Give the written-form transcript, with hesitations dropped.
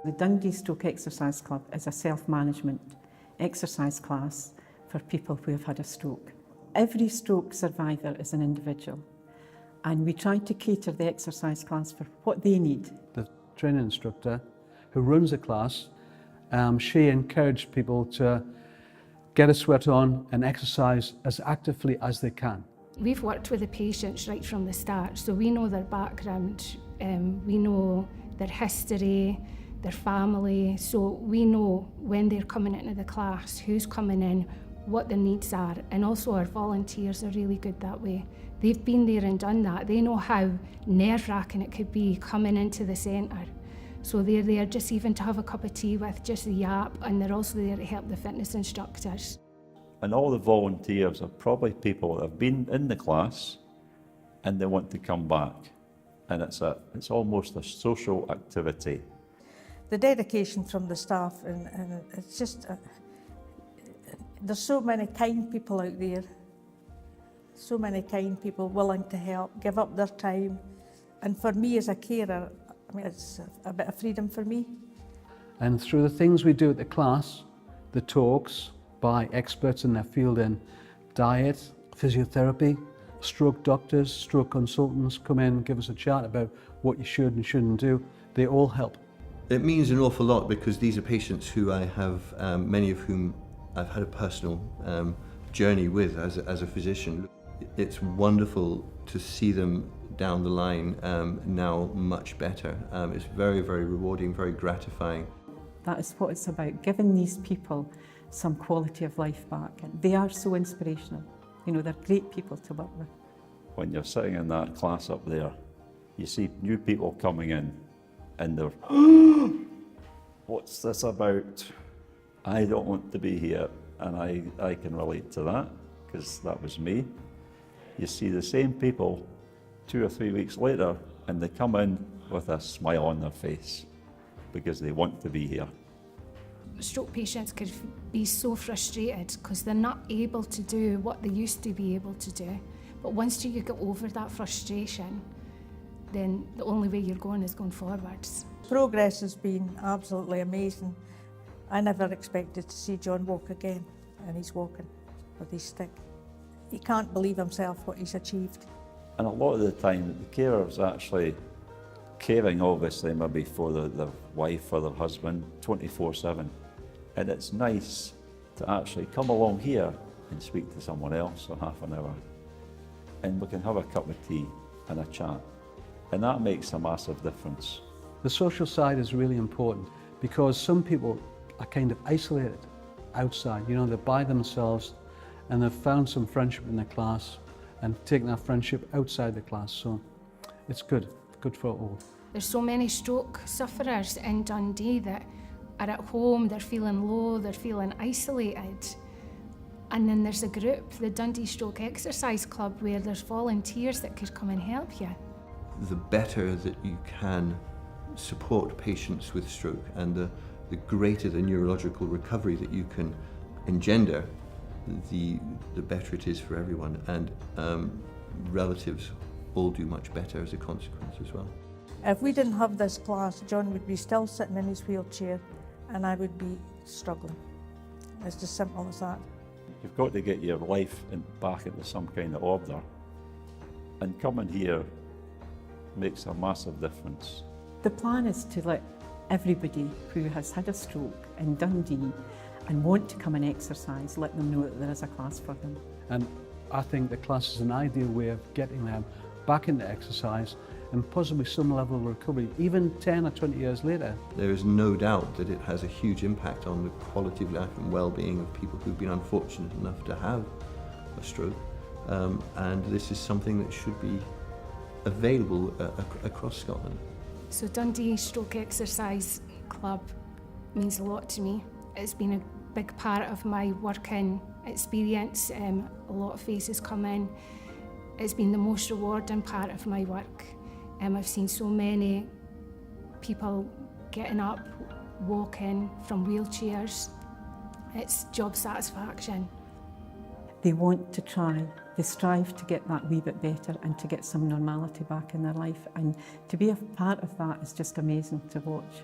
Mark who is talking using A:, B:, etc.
A: The Dundee Stroke Exercise Club is a self-management exercise class for people who have had a stroke. Every stroke survivor is an individual, and we try to cater the exercise class for what they need.
B: The training instructor who runs the class, she encouraged people to get a sweat on and exercise as actively as they can.
C: We've worked with the patients right from the start, so we know their background, we know their history, their family, so we know when they're coming into the class, who's coming in, what their needs are, and also our volunteers are really good that way. They've been there and done that. They know how nerve-wracking it could be coming into the centre. So they're there just even to have a cup of tea with, just a yap, and they're also there to help the fitness instructors.
D: And all the volunteers are probably people that have been in the class and they want to come back. And it's almost a social activity.
E: The dedication from the staff, and it's just, there's so many kind people out there, so many kind people willing to help, give up their time. And for me as a carer, I mean, it's a bit of freedom for me.
B: And through the things we do at the class, the talks by experts in their field in diet, physiotherapy, stroke doctors, stroke consultants come in and give us a chat about what you should and shouldn't do. They all help.
F: It means an awful lot because these are patients who I have, many of whom I've had a personal journey with as a physician. It's wonderful to see them down the line now much better. It's very, very rewarding, very gratifying.
A: That is what it's about, giving these people some quality of life back. And they are so inspirational. You know, they're great people to work with.
D: When you're sitting in that class up there, you see new people coming in and they're, what's this about? I don't want to be here. And I can relate to that because that was me. You see the same people 2 or 3 weeks later and they come in with a smile on their face because they want to be here.
C: Stroke patients could be so frustrated because they're not able to do what they used to be able to do. But once you get over that frustration, then the only way you're going is going forwards.
E: Progress has been absolutely amazing. I never expected to see John walk again, and he's walking with his stick. He can't believe himself what he's achieved.
D: And a lot of the time, the carer's actually caring, obviously, maybe for their wife or their husband 24/7. And it's nice to actually come along here and speak to someone else for half an hour. And we can have a cup of tea and a chat. And that makes a massive difference.
B: The social side is really important because some people are kind of isolated outside. You know, they're by themselves and they've found some friendship in the class and taken that friendship outside the class. So it's good for all.
C: There's so many stroke sufferers in Dundee that are at home, they're feeling low, they're feeling isolated. And then there's a group, the Dundee Stroke Exercise Club, where there's volunteers that could come and help you.
F: The better that you can support patients with stroke and the greater the neurological recovery that you can engender, the better it is for everyone. And relatives all do much better as a consequence as well.
E: If we didn't have this class, John would be still sitting in his wheelchair and I would be struggling. It's just simple as that.
D: You've got to get your life back into some kind of order. And coming here makes a massive difference.
A: The plan is to let everybody who has had a stroke in Dundee and want to come and exercise, let them know that there is a class for them.
B: And I think the class is an ideal way of getting them back into exercise and possibly some level of recovery, even 10 or 20 years later.
F: There is no doubt that it has a huge impact on the quality of life and well-being of people who've been unfortunate enough to have a stroke. And this is something that should be available across Scotland.
C: So Dundee Stroke Exercise Club means a lot to me. It's been a big part of my working experience. A lot of faces come in. It's been the most rewarding part of my work. I've seen so many people getting up, walking from wheelchairs. It's job satisfaction.
A: They want to try, they strive to get that wee bit better and to get some normality back in their life, and to be a part of that is just amazing to watch.